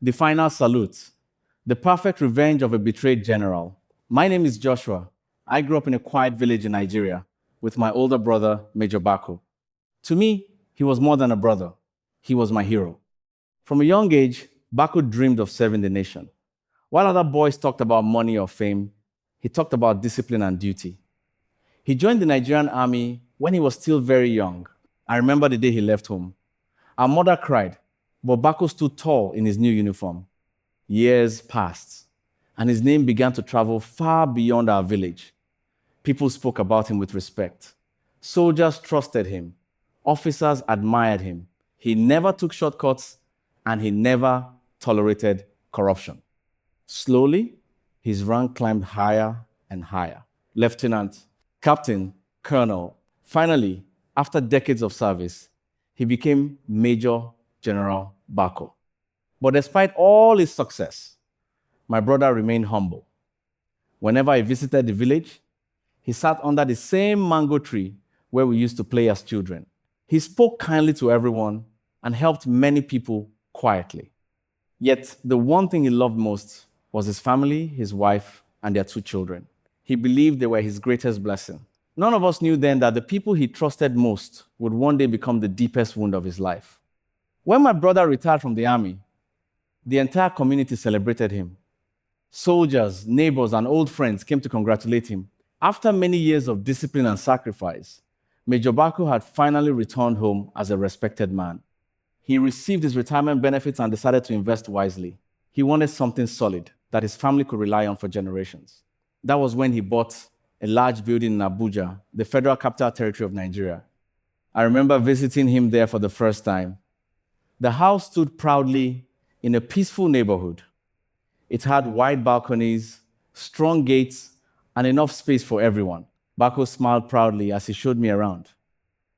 The final salute, the perfect revenge of a betrayed general. My name is Joshua. I grew up in a quiet village in Nigeria with my older brother, Major Bako. To me, he was more than a brother. He was my hero. From a young age, Bako dreamed of serving the nation. While other boys talked about money or fame, he talked about discipline and duty. He joined the Nigerian army when he was still very young. I remember the day he left home. Our mother cried, but Bako stood tall in his new uniform. Years passed, and his name began to travel far beyond our village. People spoke about him with respect. Soldiers trusted him. Officers admired him. He never took shortcuts, and he never tolerated corruption. Slowly, his rank climbed higher and higher. Lieutenant, captain, colonel. Finally, after decades of service, he became Major General Bako. But despite all his success, my brother remained humble. Whenever I visited the village, he sat under the same mango tree where we used to play as children. He spoke kindly to everyone and helped many people quietly. Yet, the one thing he loved most was his family, his wife, and their 2 children. He believed they were his greatest blessing. None of us knew then that the people he trusted most would one day become the deepest wound of his life. When my brother retired from the army, the entire community celebrated him. Soldiers, neighbors, and old friends came to congratulate him. After many years of discipline and sacrifice, Major Bako had finally returned home as a respected man. He received his retirement benefits and decided to invest wisely. He wanted something solid that his family could rely on for generations. That was when he bought a large building in Abuja, the Federal Capital Territory of Nigeria. I remember visiting him there for the first time. The house stood proudly in a peaceful neighborhood. It had wide balconies, strong gates, and enough space for everyone. Bako smiled proudly as he showed me around.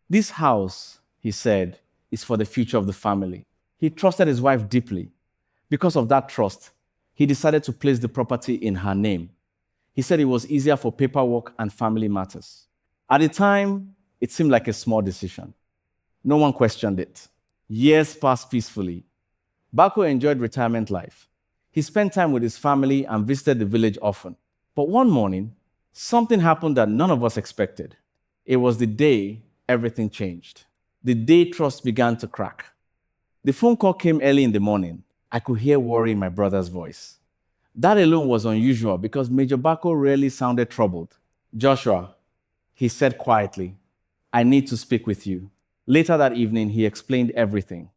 This house, he said, is for the future of the family. He trusted his wife deeply. Because of that trust, he decided to place the property in her name. He said it was easier for paperwork and family matters. At the time, it seemed like a small decision. No one questioned it. Years passed peacefully. Bako enjoyed retirement life. He spent time with his family and visited the village often. But one morning, something happened that none of us expected. It was the day everything changed. The day trust began to crack. The phone call came early in the morning. I could hear worry in my brother's voice. That alone was unusual because Major Bako rarely sounded troubled. Joshua, he said quietly, I need to speak with you. Later that evening, he explained everything.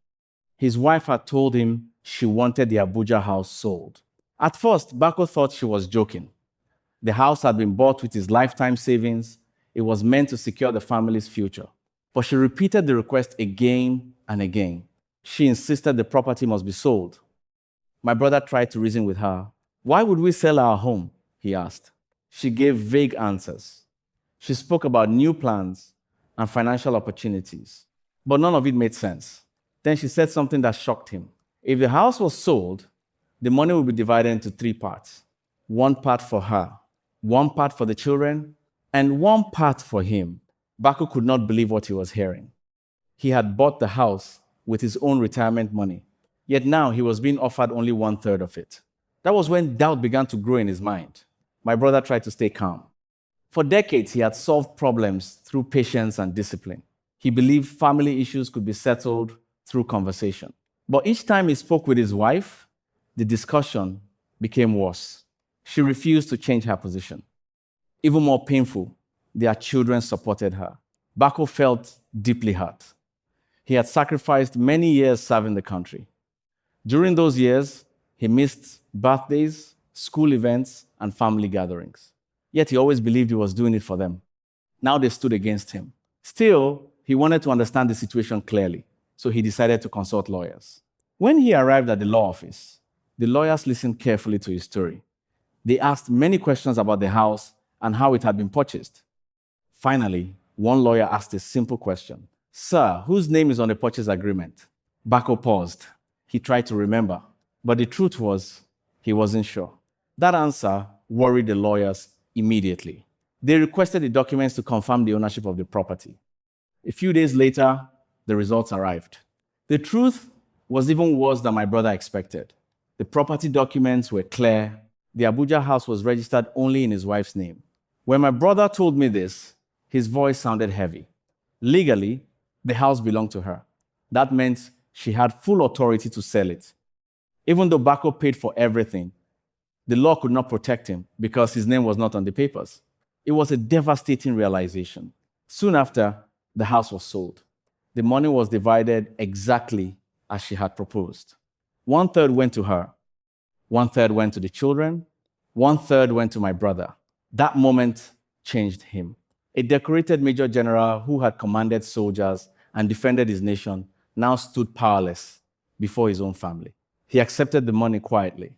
His wife had told him she wanted the Abuja house sold. At first, Bako thought she was joking. The house had been bought with his lifetime savings. It was meant to secure the family's future. But she repeated the request again and again. She insisted the property must be sold. My brother tried to reason with her. Why would we sell our home? He asked. She gave vague answers. She spoke about new plans and financial opportunities, but none of it made sense. Then she said something that shocked him. If the house was sold, the money would be divided into 3 parts. 1 part for her, 1 part for the children, and 1 part for him. Bako could not believe what he was hearing. He had bought the house with his own retirement money, yet now he was being offered only 1/3 of it. That was when doubt began to grow in his mind. My brother tried to stay calm. For decades, he had solved problems through patience and discipline. He believed family issues could be settled through conversation. But each time he spoke with his wife, the discussion became worse. She refused to change her position. Even more painful, their children supported her. Bako felt deeply hurt. He had sacrificed many years serving the country. During those years, he missed birthdays, school events, and family gatherings. Yet he always believed he was doing it for them. Now they stood against him. Still, he wanted to understand the situation clearly, so he decided to consult lawyers. When he arrived at the law office, the lawyers listened carefully to his story. They asked many questions about the house and how it had been purchased. Finally, one lawyer asked a simple question. Sir, whose name is on the purchase agreement? Bako paused. He tried to remember, but the truth was, he wasn't sure. That answer worried the lawyers immediately. They requested the documents to confirm the ownership of the property. A few days later, the results arrived. The truth was even worse than my brother expected. The property documents were clear. The Abuja house was registered only in his wife's name. When my brother told me this, his voice sounded heavy. Legally, the house belonged to her. That meant she had full authority to sell it. Even though Bako paid for everything, the law could not protect him because his name was not on the papers. It was a devastating realization. Soon after, the house was sold. The money was divided exactly as she had proposed. 1/3 went to her, 1/3 went to the children, 1/3 went to my brother. That moment changed him. A decorated major general who had commanded soldiers and defended his nation now stood powerless before his own family. He accepted the money quietly,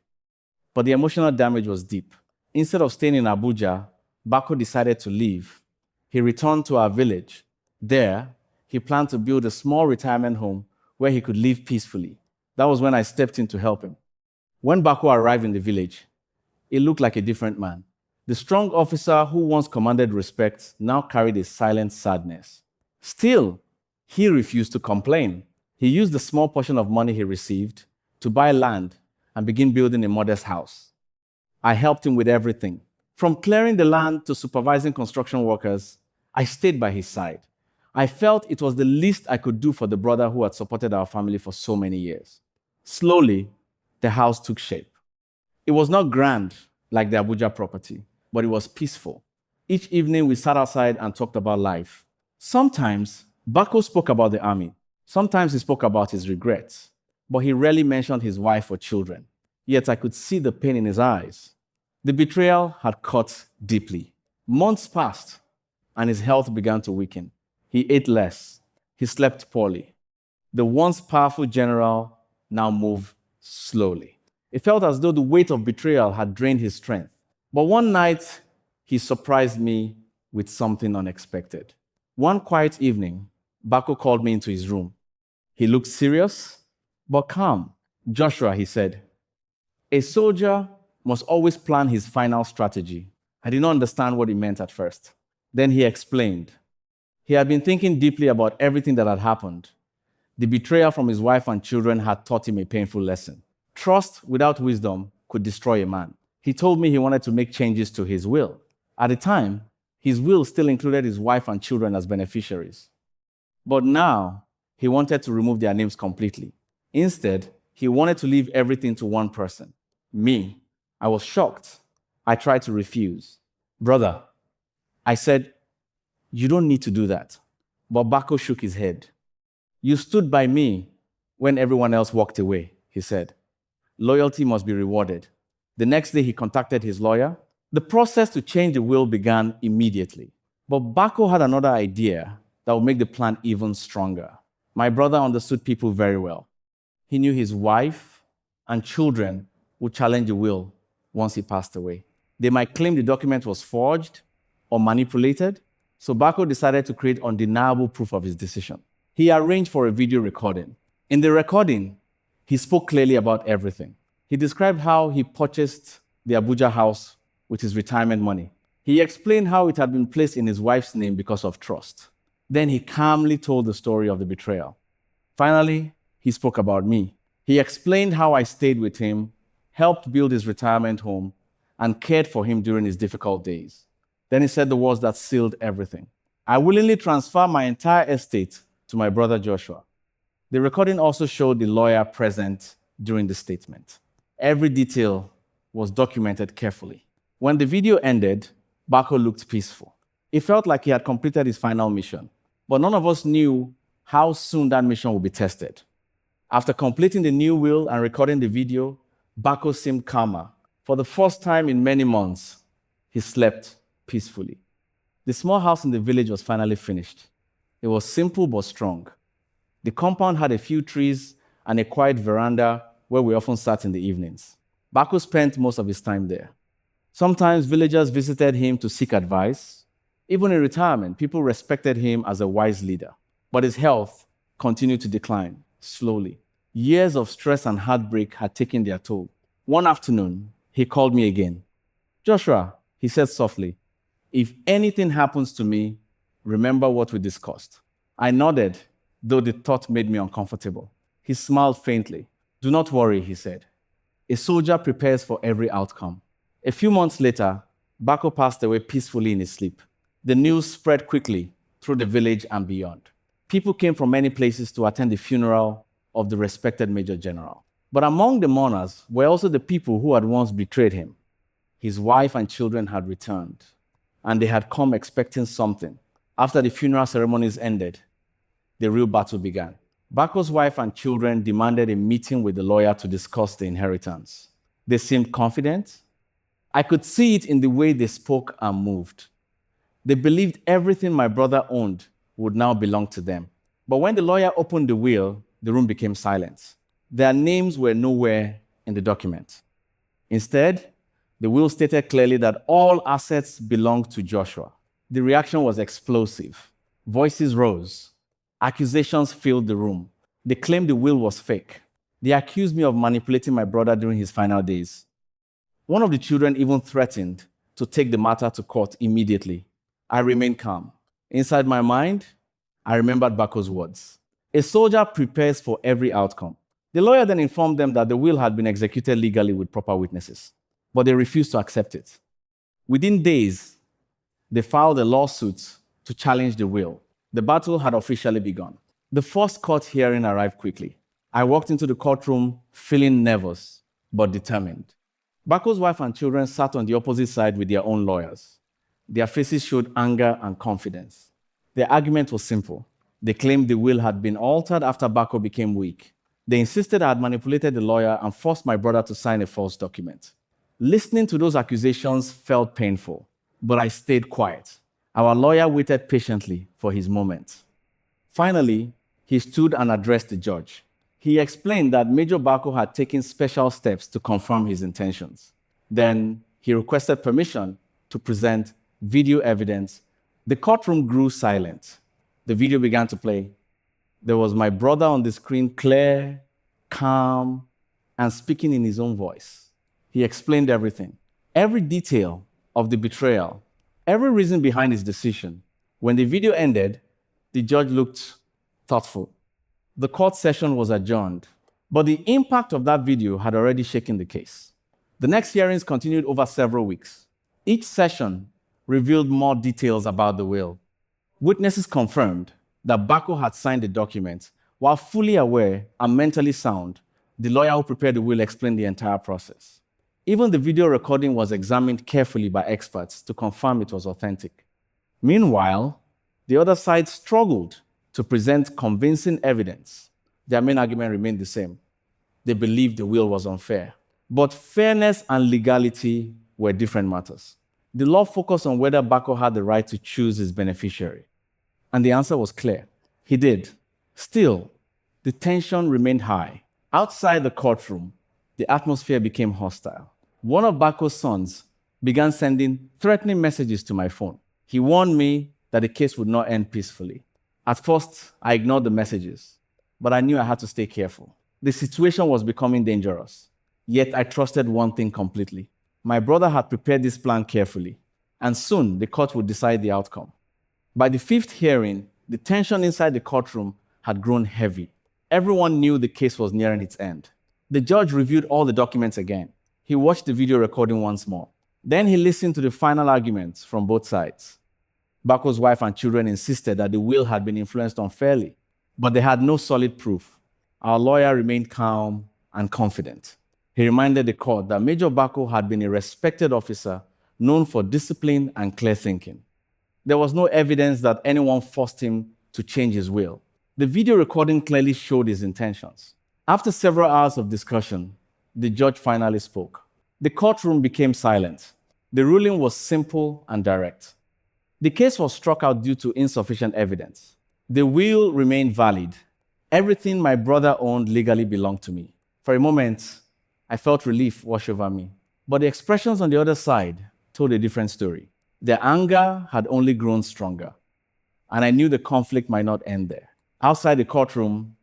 but the emotional damage was deep. Instead of staying in Abuja, Bako decided to leave. He returned to our village. There, he planned to build a small retirement home where he could live peacefully. That was when I stepped in to help him. When Bako arrived in the village, he looked like a different man. The strong officer who once commanded respect now carried a silent sadness. Still, he refused to complain. He used the small portion of money he received to buy land and begin building a modest house. I helped him with everything. From clearing the land to supervising construction workers, I stayed by his side. I felt it was the least I could do for the brother who had supported our family for so many years. Slowly, the house took shape. It was not grand like the Abuja property, but it was peaceful. Each evening, we sat outside and talked about life. Sometimes, Bako spoke about the army. Sometimes he spoke about his regrets, but he rarely mentioned his wife or children. Yet I could see the pain in his eyes. The betrayal had cut deeply. Months passed, and his health began to weaken. He ate less. He slept poorly. The once powerful general now moved slowly. It felt as though the weight of betrayal had drained his strength. But one night, he surprised me with something unexpected. One quiet evening, Bako called me into his room. He looked serious, but calm. "Joshua," he said, "a soldier must always plan his final strategy." I did not understand what he meant at first. Then he explained. He had been thinking deeply about everything that had happened. The betrayal from his wife and children had taught him a painful lesson. Trust without wisdom could destroy a man. He told me he wanted to make changes to his will. At the time, his will still included his wife and children as beneficiaries. But now, he wanted to remove their names completely. Instead, he wanted to leave everything to one person, me. I was shocked. I tried to refuse. "Brother," I said, "you don't need to do that." But Bako shook his head. "You stood by me when everyone else walked away," he said. "Loyalty must be rewarded." The next day, he contacted his lawyer. The process to change the will began immediately. But Bako had another idea that would make the plan even stronger. My brother understood people very well. He knew his wife and children would challenge the will once he passed away. They might claim the document was forged or manipulated, so Bako decided to create undeniable proof of his decision. He arranged for a video recording. In the recording, he spoke clearly about everything. He described how he purchased the Abuja house with his retirement money. He explained how it had been placed in his wife's name because of trust. Then he calmly told the story of the betrayal. Finally, he spoke about me. He explained how I stayed with him, helped build his retirement home, and cared for him during his difficult days. Then he said the words that sealed everything. "I willingly transfer my entire estate to my brother Joshua." The recording also showed the lawyer present during the statement. Every detail was documented carefully. When the video ended, Bako looked peaceful. It felt like he had completed his final mission, but none of us knew how soon that mission would be tested. After completing the new will and recording the video, Bako seemed calmer. For the first time in many months, he slept peacefully. The small house in the village was finally finished. It was simple but strong. The compound had a few trees and a quiet veranda where we often sat in the evenings. Bako spent most of his time there. Sometimes villagers visited him to seek advice. Even in retirement, people respected him as a wise leader. But his health continued to decline, slowly. Years of stress and heartbreak had taken their toll. One afternoon, he called me again. "Joshua," he said softly, "if anything happens to me, remember what we discussed." I nodded, though the thought made me uncomfortable. He smiled faintly. "Do not worry," he said. A soldier prepares for every outcome. A few months later, Bako passed away peacefully in his sleep. The news spread quickly through the village and beyond. People came from many places to attend the funeral of the respected Major General. But among the mourners were also the people who had once betrayed him. His wife and children had returned, and they had come expecting something. After the funeral ceremonies ended, the real battle began. Bako's wife and children demanded a meeting with the lawyer to discuss the inheritance. They seemed confident. I could see it in the way they spoke and moved. They believed everything my brother owned would now belong to them. But when the lawyer opened the will, the room became silent. Their names were nowhere in the document. Instead, the will stated clearly that all assets belonged to Joshua. The reaction was explosive. Voices rose. Accusations filled the room. They claimed the will was fake. They accused me of manipulating my brother during his final days. One of the children even threatened to take the matter to court immediately. I remained calm. Inside my mind, I remembered Bako's words. A soldier prepares for every outcome. The lawyer then informed them that the will had been executed legally with proper witnesses, but they refused to accept it. Within days, they filed a lawsuit to challenge the will. The battle had officially begun. The first court hearing arrived quickly. I walked into the courtroom feeling nervous, but determined. Bako's wife and children sat on the opposite side with their own lawyers. Their faces showed anger and confidence. Their argument was simple. They claimed the will had been altered after Bako became weak. They insisted I had manipulated the lawyer and forced my brother to sign a false document. Listening to those accusations felt painful, but I stayed quiet. Our lawyer waited patiently for his moment. Finally, he stood and addressed the judge. He explained that Major Bako had taken special steps to confirm his intentions. Then he requested permission to present video evidence. The courtroom grew silent. The video began to play. There was my brother on the screen, clear, calm, and speaking in his own voice. He explained everything, every detail of the betrayal, every reason behind his decision. When the video ended, the judge looked thoughtful. The court session was adjourned, but the impact of that video had already shaken the case. The next hearings continued over several weeks. Each session revealed more details about the will. Witnesses confirmed that Bako had signed the document. While fully aware and mentally sound, the lawyer who prepared the will explained the entire process. Even the video recording was examined carefully by experts to confirm it was authentic. Meanwhile, the other side struggled to present convincing evidence. Their main argument remained the same. They believed the will was unfair. But fairness and legality were different matters. The law focused on whether Bako had the right to choose his beneficiary. And the answer was clear. He did. Still, the tension remained high. Outside the courtroom, the atmosphere became hostile. One of Bako's sons began sending threatening messages to my phone. He warned me that the case would not end peacefully. At first, I ignored the messages, but I knew I had to stay careful. The situation was becoming dangerous. Yet I trusted one thing completely. My brother had prepared this plan carefully, and soon the court would decide the outcome. By the fifth hearing, the tension inside the courtroom had grown heavy. Everyone knew the case was nearing its end. The judge reviewed all the documents again. He watched the video recording once more. Then he listened to the final arguments from both sides. Bako's wife and children insisted that the will had been influenced unfairly, but they had no solid proof. Our lawyer remained calm and confident. He reminded the court that Major Bako had been a respected officer known for discipline and clear thinking. There was no evidence that anyone forced him to change his will. The video recording clearly showed his intentions. After several hours of discussion, the judge finally spoke. The courtroom became silent. The ruling was simple and direct. The case was struck out due to insufficient evidence. The will remained valid. Everything my brother owned legally belonged to me. For a moment, I felt relief wash over me. But the expressions on the other side told a different story. Their anger had only grown stronger, and I knew the conflict might not end there. Outside the courtroom,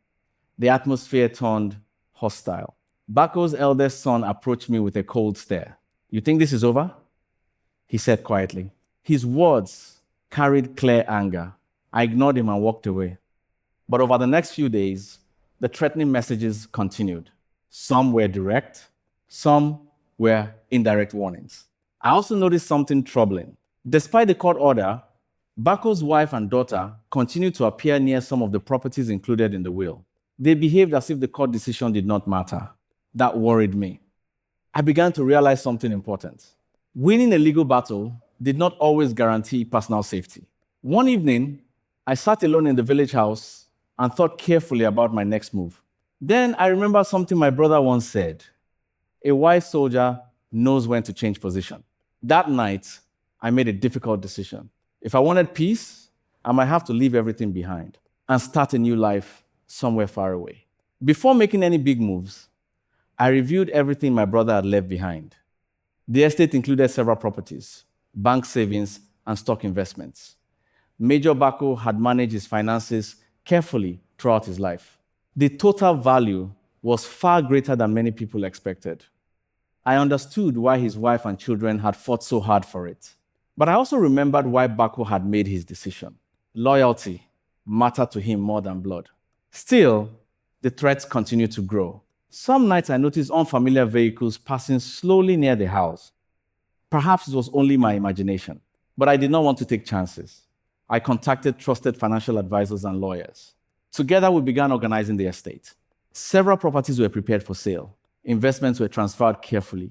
the atmosphere turned hostile. Bako's eldest son approached me with a cold stare. "You think this is over?" he said quietly. His words carried clear anger. I ignored him and walked away. But over the next few days, the threatening messages continued. Some were direct, Some were indirect warnings. I also noticed something troubling. Despite the court order, Bako's wife and daughter continued to appear near some of the properties included in the will. They behaved as if the court decision did not matter. That worried me. I began to realize something important. Winning a legal battle did not always guarantee personal safety. One evening, I sat alone in the village house and thought carefully about my next move. Then I remembered something my brother once said: a wise soldier knows when to change position. That night, I made a difficult decision. If I wanted peace, I might have to leave everything behind and start a new life somewhere far away. Before making any big moves, I reviewed everything my brother had left behind. The estate included several properties, bank savings, and stock investments. Major Bako had managed his finances carefully throughout his life. The total value was far greater than many people expected. I understood why his wife and children had fought so hard for it. But I also remembered why Bako had made his decision. Loyalty mattered to him more than blood. Still, the threats continued to grow. Some nights I noticed unfamiliar vehicles passing slowly near the house. Perhaps it was only my imagination, but I did not want to take chances. I contacted trusted financial advisors and lawyers. Together, we began organizing the estate. Several properties were prepared for sale. Investments were transferred carefully.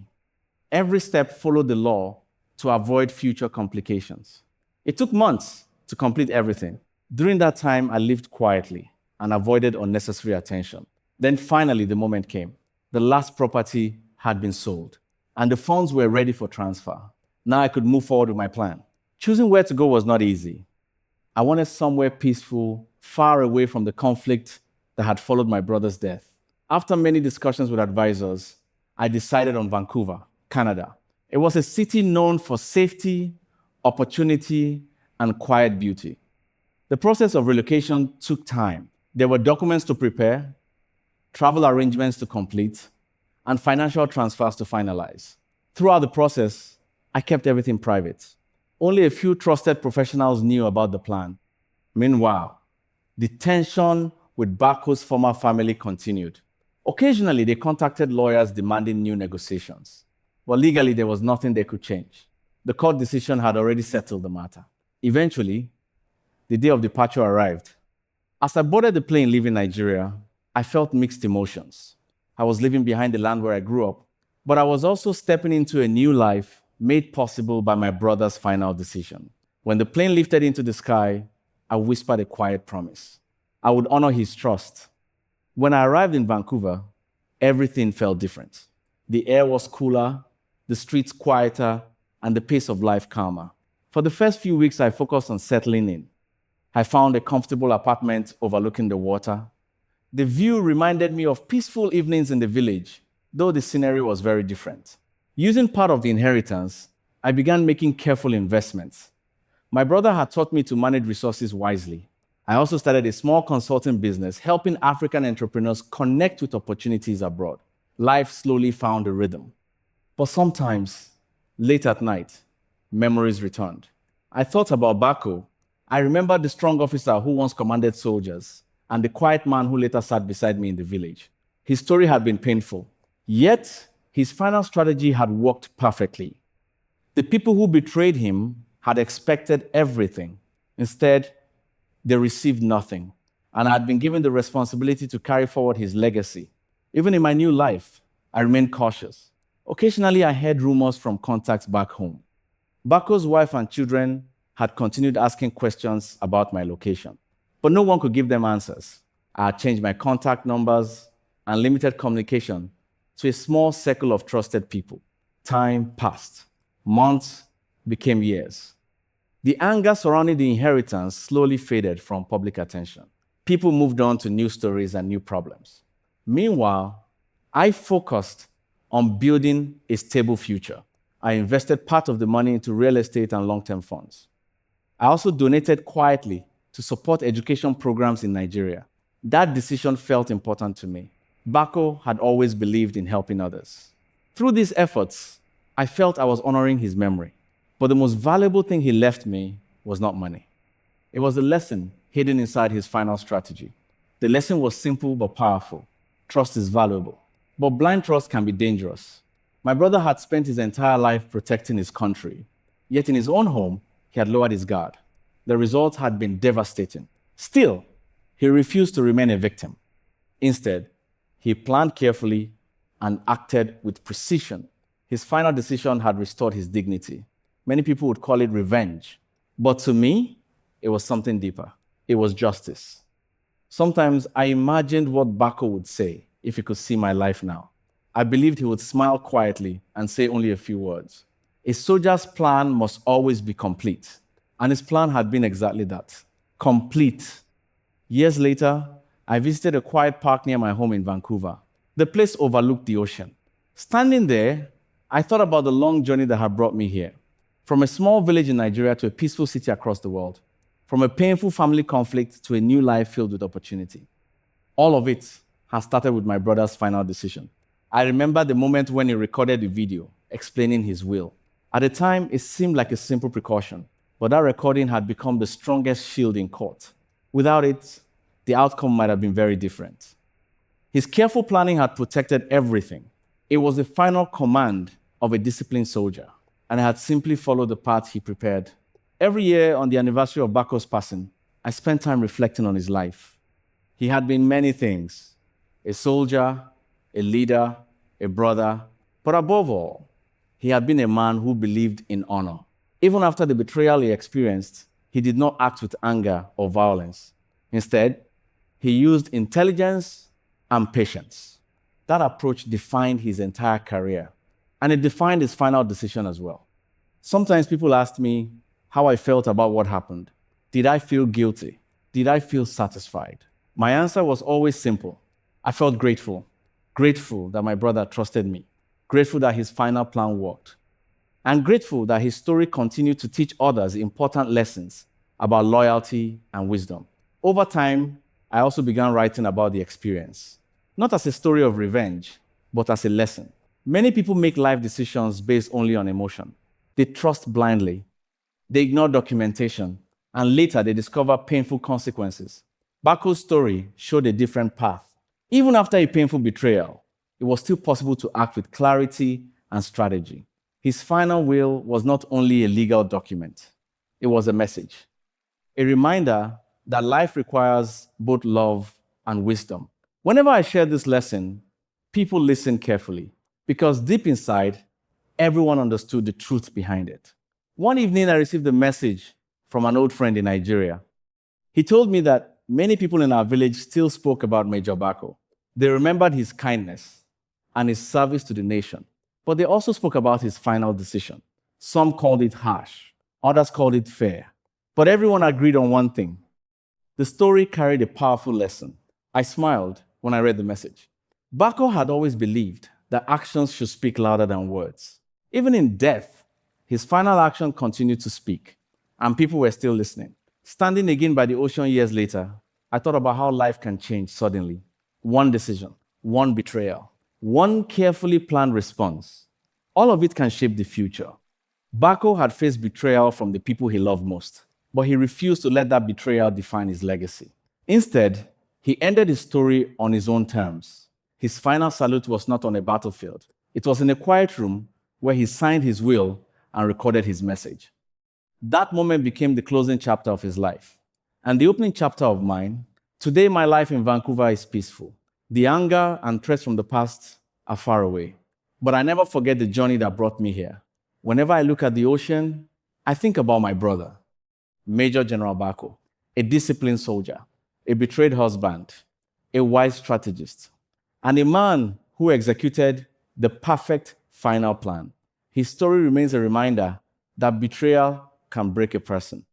Every step followed the law to avoid future complications. It took months to complete everything. During that time, I lived quietly and avoided unnecessary attention. Then finally, the moment came. The last property had been sold, and the funds were ready for transfer. Now I could move forward with my plan. Choosing where to go was not easy. I wanted somewhere peaceful, far away from the conflict that had followed my brother's death. After many discussions with advisors, I decided on Vancouver, Canada. It was a city known for safety, opportunity, and quiet beauty. The process of relocation took time. There were documents to prepare, travel arrangements to complete, and financial transfers to finalize. Throughout the process, I kept everything private. Only a few trusted professionals knew about the plan. Meanwhile, the tension with Bako's former family continued. Occasionally, they contacted lawyers demanding new negotiations. But legally, there was nothing they could change. The court decision had already settled the matter. Eventually, the day of departure arrived. As I boarded the plane leaving Nigeria, I felt mixed emotions. I was leaving behind the land where I grew up, but I was also stepping into a new life made possible by my brother's final decision. When the plane lifted into the sky, I whispered a quiet promise. I would honor his trust. When I arrived in Vancouver, everything felt different. The air was cooler, the streets quieter, and the pace of life calmer. For the first few weeks, I focused on settling in. I found a comfortable apartment overlooking the water. The view reminded me of peaceful evenings in the village, though the scenery was very different. Using part of the inheritance, I began making careful investments. My brother had taught me to manage resources wisely. I also started a small consulting business helping African entrepreneurs connect with opportunities abroad. Life slowly found a rhythm. But sometimes, late at night, memories returned. I thought about Bako. I remembered the strong officer who once commanded soldiers and the quiet man who later sat beside me in the village. His story had been painful, yet his final strategy had worked perfectly. The people who betrayed him had expected everything. Instead, they received nothing, and I had been given the responsibility to carry forward his legacy. Even in my new life, I remained cautious. Occasionally, I heard rumors from contacts back home. Bako's wife and children had continued asking questions about my location, but no one could give them answers. I had changed my contact numbers and limited communication to a small circle of trusted people. Time passed. Months became years. The anger surrounding the inheritance slowly faded from public attention. People moved on to new stories and new problems. Meanwhile, I focused on building a stable future. I invested part of the money into real estate and long-term funds. I also donated quietly to support education programs in Nigeria. That decision felt important to me. Bako had always believed in helping others. Through these efforts, I felt I was honoring his memory. But the most valuable thing he left me was not money. It was a lesson hidden inside his final strategy. The lesson was simple but powerful. Trust is valuable, but blind trust can be dangerous. My brother had spent his entire life protecting his country, yet in his own home, he had lowered his guard. The results had been devastating. Still, he refused to remain a victim. Instead, he planned carefully and acted with precision. His final decision had restored his dignity. Many people would call it revenge, but to me, it was something deeper. It was justice. Sometimes I imagined what Bako would say if he could see my life now. I believed he would smile quietly and say only a few words. A soldier's plan must always be complete, and his plan had been exactly that, complete. Years later, I visited a quiet park near my home in Vancouver. The place overlooked the ocean. Standing there, I thought about the long journey that had brought me here. From a small village in Nigeria to a peaceful city across the world. From a painful family conflict to a new life filled with opportunity. All of it has started with my brother's final decision. I remember the moment when he recorded the video explaining his will. At the time, it seemed like a simple precaution, but that recording had become the strongest shield in court. Without it, the outcome might have been very different. His careful planning had protected everything. It was the final command of a disciplined soldier, and I had simply followed the path he prepared. Every year on the anniversary of Bako's passing, I spent time reflecting on his life. He had been many things: a soldier, a leader, a brother, but above all, he had been a man who believed in honor. Even after the betrayal he experienced, he did not act with anger or violence. Instead, he used intelligence and patience. That approach defined his entire career, and it defined his final decision as well. Sometimes people ask me how I felt about what happened. Did I feel guilty? Did I feel satisfied? My answer was always simple. I felt grateful. Grateful that my brother trusted me. Grateful that his final plan worked. And grateful that his story continued to teach others important lessons about loyalty and wisdom. Over time, I also began writing about the experience, not as a story of revenge, but as a lesson. Many people make life decisions based only on emotion. They trust blindly. They ignore documentation, and later they discover painful consequences. Bako's story showed a different path. Even after a painful betrayal, it was still possible to act with clarity and strategy. His final will was not only a legal document, it was a message, a reminder that life requires both love and wisdom. Whenever I share this lesson, people listen carefully because deep inside, everyone understood the truth behind it. One evening, I received a message from an old friend in Nigeria. He told me that many people in our village still spoke about Major Bako. They remembered his kindness and his service to the nation, but they also spoke about his final decision. Some called it harsh, others called it fair, but everyone agreed on one thing. The story carried a powerful lesson. I smiled when I read the message. Bako had always believed that actions should speak louder than words. Even in death, his final action continued to speak, and people were still listening. Standing again by the ocean years later, I thought about how life can change suddenly. One decision, one betrayal, one carefully planned response. All of it can shape the future. Bako had faced betrayal from the people he loved most, but he refused to let that betrayal define his legacy. Instead, he ended his story on his own terms. His final salute was not on a battlefield. It was in a quiet room where he signed his will and recorded his message. That moment became the closing chapter of his life. And the opening chapter of mine. Today, my life in Vancouver is peaceful. The anger and threats from the past are far away. But I never forget the journey that brought me here. Whenever I look at the ocean, I think about my brother, Major General Bako, a disciplined soldier, a betrayed husband, a wise strategist, and a man who executed the perfect final plan. His story remains a reminder that betrayal can break a person,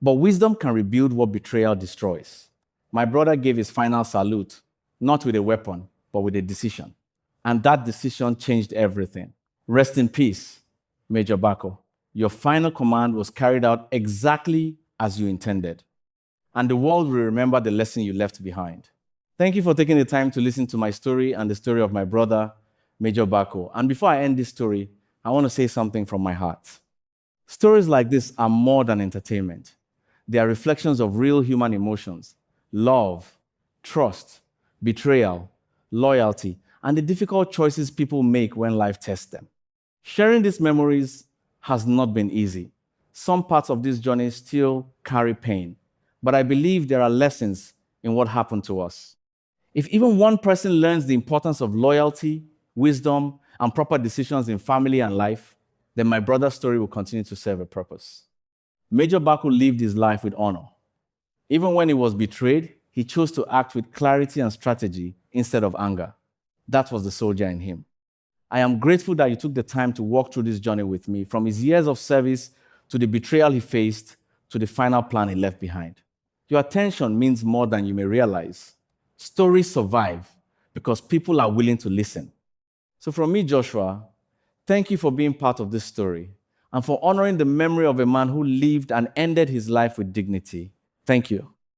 but wisdom can rebuild what betrayal destroys. My brother gave his final salute, not with a weapon, but with a decision. And that decision changed everything. Rest in peace, Major Bako. Your final command was carried out exactly as you intended. And the world will remember the lesson you left behind. Thank you for taking the time to listen to my story and the story of my brother, Major Bako. And before I end this story, I want to say something from my heart. Stories like this are more than entertainment. They are reflections of real human emotions: love, trust, betrayal, loyalty, and the difficult choices people make when life tests them. Sharing these memories has not been easy. Some parts of this journey still carry pain, but I believe there are lessons in what happened to us. If even one person learns the importance of loyalty, wisdom, and proper decisions in family and life, then my brother's story will continue to serve a purpose. Major Bako lived his life with honor. Even when he was betrayed, he chose to act with clarity and strategy instead of anger. That was the soldier in him. I am grateful that you took the time to walk through this journey with me, from his years of service to the betrayal he faced to the final plan he left behind. Your attention means more than you may realize. Stories survive because people are willing to listen. So from me, Joshua, thank you for being part of this story and for honoring the memory of a man who lived and ended his life with dignity. Thank you.